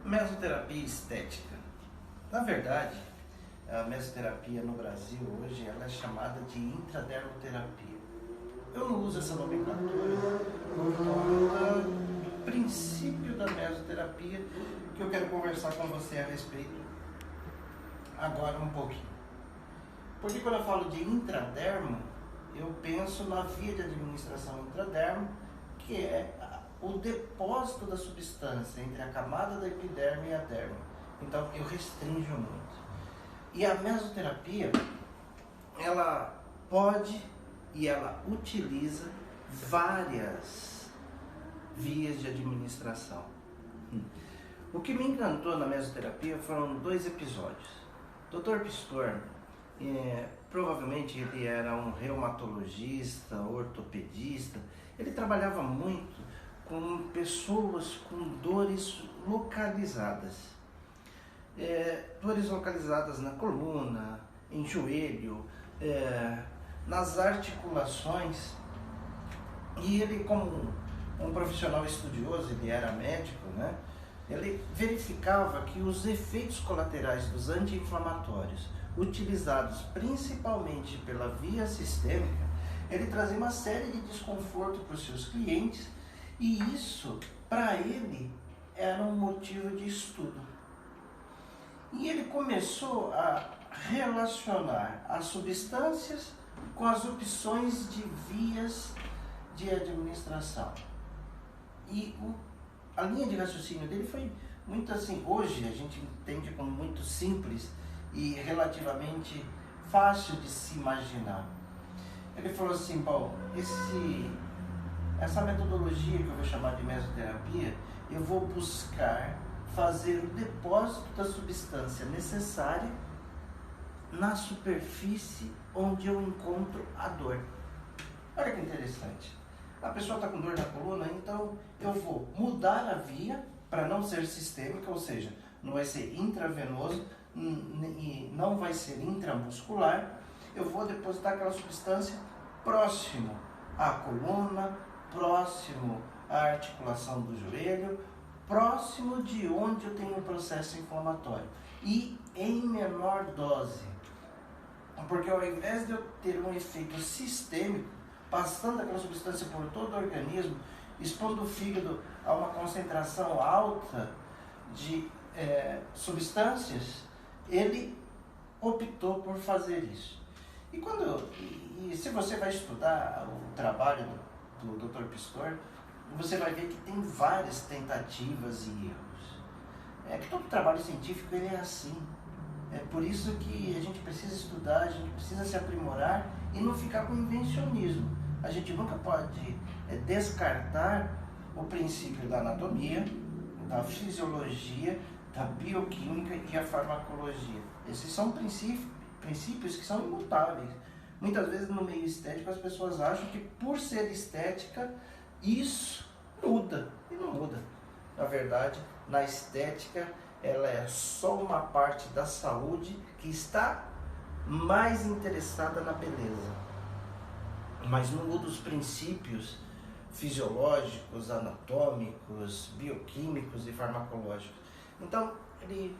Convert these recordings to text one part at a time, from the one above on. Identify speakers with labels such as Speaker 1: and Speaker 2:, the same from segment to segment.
Speaker 1: Mesoterapia estética. Na verdade, a mesoterapia no Brasil hoje ela é chamada de intradermoterapia. Eu não uso essa nomenclatura por conta do princípio da mesoterapia que eu quero conversar com você a respeito agora um pouquinho. Porque quando eu falo de intradermo, eu penso na via de administração intradermo, que é o depósito da substância entre a camada da epiderme e a derme. Então eu restringo muito. E a mesoterapia, ela pode e ela utiliza várias vias de administração. O que me encantou na mesoterapia foram 2 episódios. Dr. Pistor, provavelmente ele era um reumatologista, ortopedista, ele trabalhava muito com pessoas com dores localizadas. Dores localizadas na coluna, em joelho, nas articulações. E ele, como um profissional estudioso, ele era médico, né? Ele verificava que os efeitos colaterais dos anti-inflamatórios, utilizados principalmente pela via sistêmica, ele trazia uma série de desconforto para os seus clientes, e isso, para ele, era um motivo de estudo. E ele começou a relacionar as substâncias com as opções de vias de administração. E a linha de raciocínio dele foi muito assim, hoje a gente entende como muito simples e relativamente fácil de se imaginar. Ele falou assim, bom, essa metodologia que eu vou chamar de mesoterapia, eu vou buscar fazer o depósito da substância necessária na superfície onde eu encontro a dor. Olha que interessante. A pessoa está com dor na coluna, então eu vou mudar a via para não ser sistêmica, ou seja, não vai ser intravenoso e não vai ser intramuscular. Eu vou depositar aquela substância próximo à coluna, próximo à articulação do joelho, próximo de onde eu tenho um processo inflamatório e em menor dose. Porque ao invés de eu ter um efeito sistêmico, passando aquela substância por todo o organismo, expondo o fígado a uma concentração alta de substâncias, ele optou por fazer isso. E se você vai estudar o trabalho do Dr. Pistor, você vai ver que tem várias tentativas e erros. Que todo trabalho científico ele é assim. É por isso que a gente precisa estudar, a gente precisa se aprimorar e não ficar com invencionismo. A gente nunca pode descartar o princípio da anatomia, da fisiologia, da bioquímica e a farmacologia. Esses são princípios que são imutáveis. Muitas vezes no meio estético as pessoas acham que por ser estética isso muda, e não muda. Na verdade, na estética ela é só uma parte da saúde que está mais interessada na beleza, mas não muda os princípios fisiológicos, anatômicos, bioquímicos e farmacológicos. Então, ele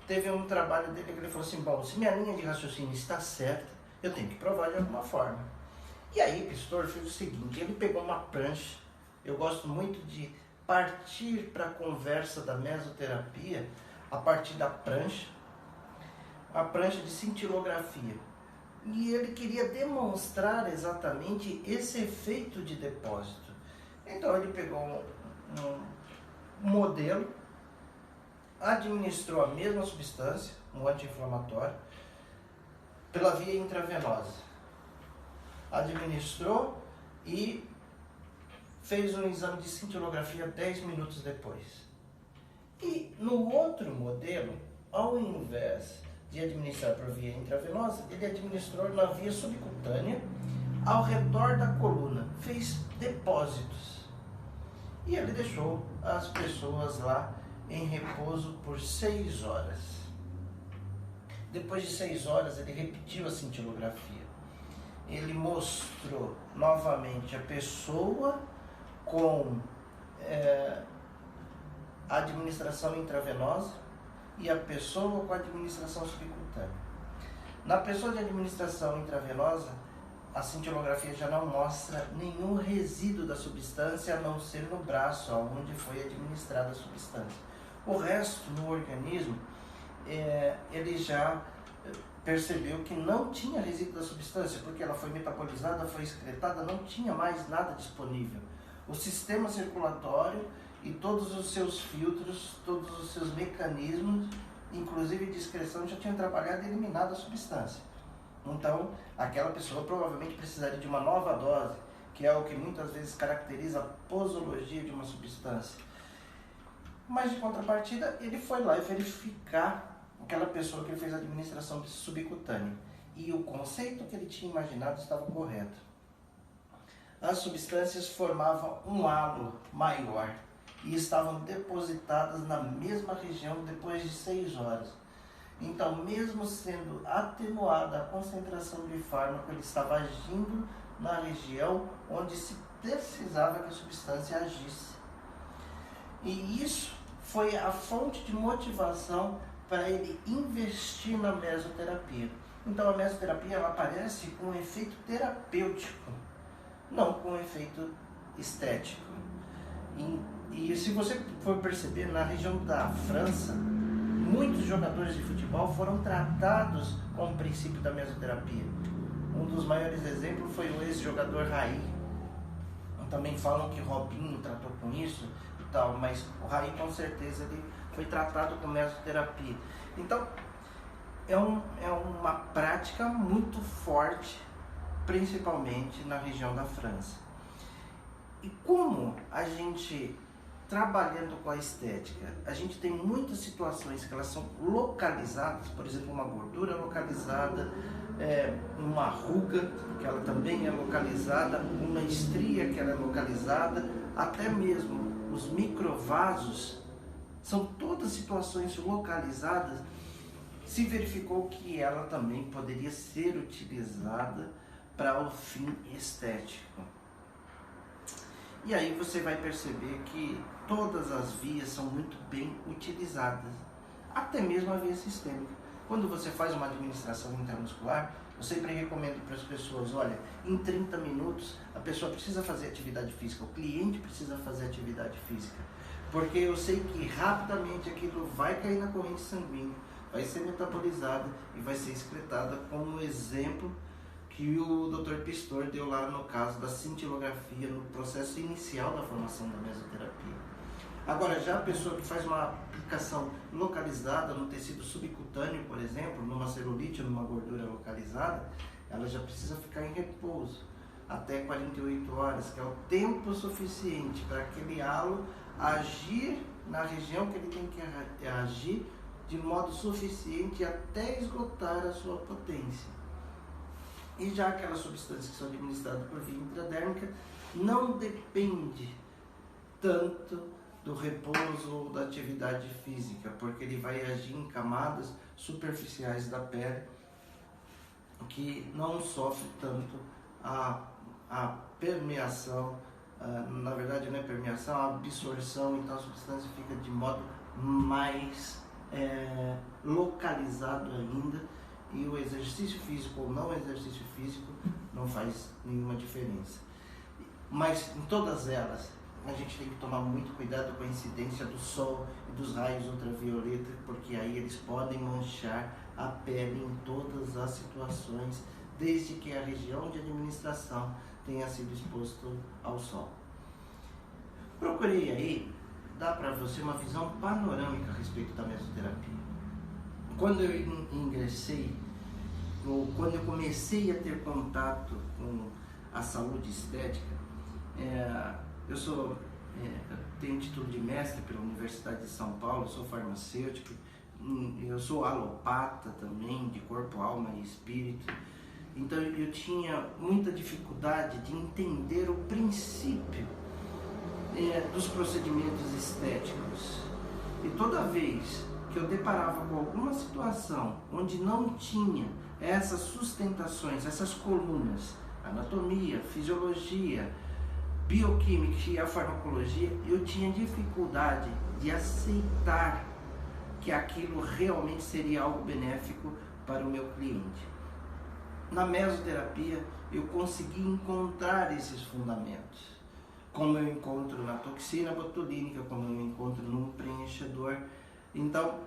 Speaker 1: teve um trabalho dele que ele falou assim, bom, se minha linha de raciocínio está certa, eu tenho que provar de alguma forma. E aí, Pistor fez o seguinte, ele pegou uma prancha. Eu gosto muito de partir para a conversa da mesoterapia a partir da prancha, a prancha de cintilografia. E ele queria demonstrar exatamente esse efeito de depósito. Então ele pegou um modelo, administrou a mesma substância, um anti-inflamatório, pela via intravenosa. Administrou e fez um exame de cintilografia 10 minutos depois. E no outro modelo, ao invés de administrar por via intravenosa, ele administrou na via subcutânea, ao redor da coluna, fez depósitos. E ele deixou as pessoas lá em repouso por 6 horas. Depois de 6 horas, ele repetiu a cintilografia. Ele mostrou novamente a pessoa com a administração intravenosa e a pessoa com a administração subcutânea. Na pessoa de administração intravenosa, a cintilografia já não mostra nenhum resíduo da substância, a não ser no braço, onde foi administrada a substância. O resto no organismo, ele já percebeu que não tinha resíduo da substância, porque ela foi metabolizada, foi excretada, não tinha mais nada disponível. O sistema circulatório e todos os seus filtros, todos os seus mecanismos, inclusive de excreção, já tinham trabalhado e eliminado a substância. Então, aquela pessoa provavelmente precisaria de uma nova dose, que é o que muitas vezes caracteriza a posologia de uma substância. Mas, de contrapartida, ele foi lá verificar aquela pessoa que fez a administração subcutânea. E o conceito que ele tinha imaginado estava correto. As substâncias formavam um halo maior e estavam depositadas na mesma região depois de 6 horas. Então, mesmo sendo atenuada a concentração de fármaco, ele estava agindo na região onde se precisava que a substância agisse. E isso foi a fonte de motivação para ele investir na mesoterapia. Então, a mesoterapia ela aparece com um efeito terapêutico, não com um efeito estético. E se você for perceber, na região da França, muitos jogadores de futebol foram tratados com o princípio da mesoterapia. Um dos maiores exemplos foi o ex-jogador Raí. Também falam que Robinho tratou com isso e tal, mas o Raí com certeza ele foi tratado com mesoterapia. Então, é uma prática muito forte, principalmente na região da França. E como a gente, trabalhando com a estética, a gente tem muitas situações que elas são localizadas, por exemplo, uma gordura localizada, uma ruga, que ela também é localizada, uma estria que ela é localizada, até mesmo os microvasos, são todas situações localizadas. Se verificou que ela também poderia ser utilizada para o fim estético. E aí você vai perceber que todas as vias são muito bem utilizadas, até mesmo a via sistêmica. Quando você faz uma administração intramuscular, eu sempre recomendo para as pessoas, olha, em 30 minutos a pessoa precisa fazer atividade física, o cliente precisa fazer atividade física, porque eu sei que rapidamente aquilo vai cair na corrente sanguínea, vai ser metabolizada e vai ser excretada, como o exemplo que o Dr. Pistor deu lá no caso da cintilografia, no processo inicial da formação da mesoterapia. Agora, já a pessoa que faz uma aplicação localizada no tecido subcutâneo, por exemplo, numa celulite ou numa gordura localizada, ela já precisa ficar em repouso até 48 horas, que é o tempo suficiente para aquele halo agir na região que ele tem que agir de modo suficiente até esgotar a sua potência. E já aquelas substâncias que são administradas por via intradérmica não depende tanto do repouso ou da atividade física, porque ele vai agir em camadas superficiais da pele que não sofre tanto a permeação, na verdade não é permeação, a absorção, então a substância fica de modo mais localizado ainda, e o exercício físico ou não exercício físico não faz nenhuma diferença. Mas em todas elas, a gente tem que tomar muito cuidado com a incidência do sol e dos raios ultravioleta, porque aí eles podem manchar a pele em todas as situações, desde que a região de administração tenha sido exposto ao sol. Procurei aí dar para você uma visão panorâmica a respeito da mesoterapia. Quando eu ingressei, ou quando eu comecei a ter contato com a saúde estética, eu tenho título de mestre pela Universidade de São Paulo, sou farmacêutico, eu sou alopata também, de corpo, alma e espírito. Então eu tinha muita dificuldade de entender o princípio dos procedimentos estéticos. E toda vez que eu deparava com alguma situação onde não tinha essas sustentações, essas colunas, anatomia, fisiologia, bioquímica e a farmacologia, eu tinha dificuldade de aceitar que aquilo realmente seria algo benéfico para o meu cliente. Na mesoterapia eu consegui encontrar esses fundamentos, como eu encontro na toxina botulínica, como eu encontro num preenchedor. Então,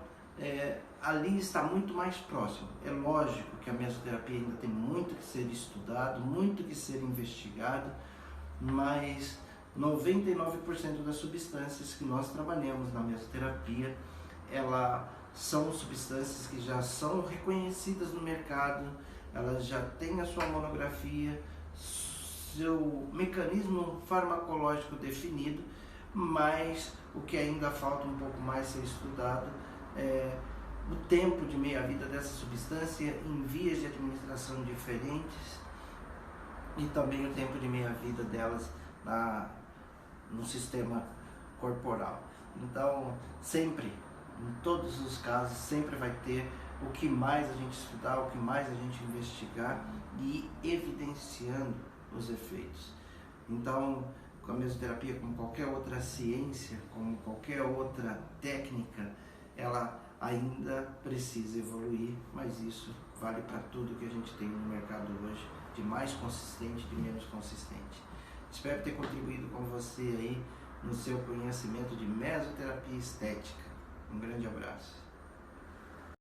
Speaker 1: ali está muito mais próximo. É lógico que a mesoterapia ainda tem muito que ser estudado, muito que ser investigado, mas 99% das substâncias que nós trabalhamos na mesoterapia, elas são substâncias que já são reconhecidas no mercado, elas já têm a sua monografia, seu mecanismo farmacológico definido, mas o que ainda falta um pouco mais ser estudado é o tempo de meia-vida dessa substância em vias de administração diferentes e também o tempo de meia-vida delas no sistema corporal. Então, sempre, em todos os casos, sempre vai ter o que mais a gente estudar, o que mais a gente investigar e evidenciando os efeitos. Então, com a mesoterapia, como qualquer outra ciência, como qualquer outra técnica, ela ainda precisa evoluir, mas isso vale para tudo que a gente tem no mercado hoje, de mais consistente, de menos consistente. Espero ter contribuído com você aí no seu conhecimento de mesoterapia estética. Um grande abraço.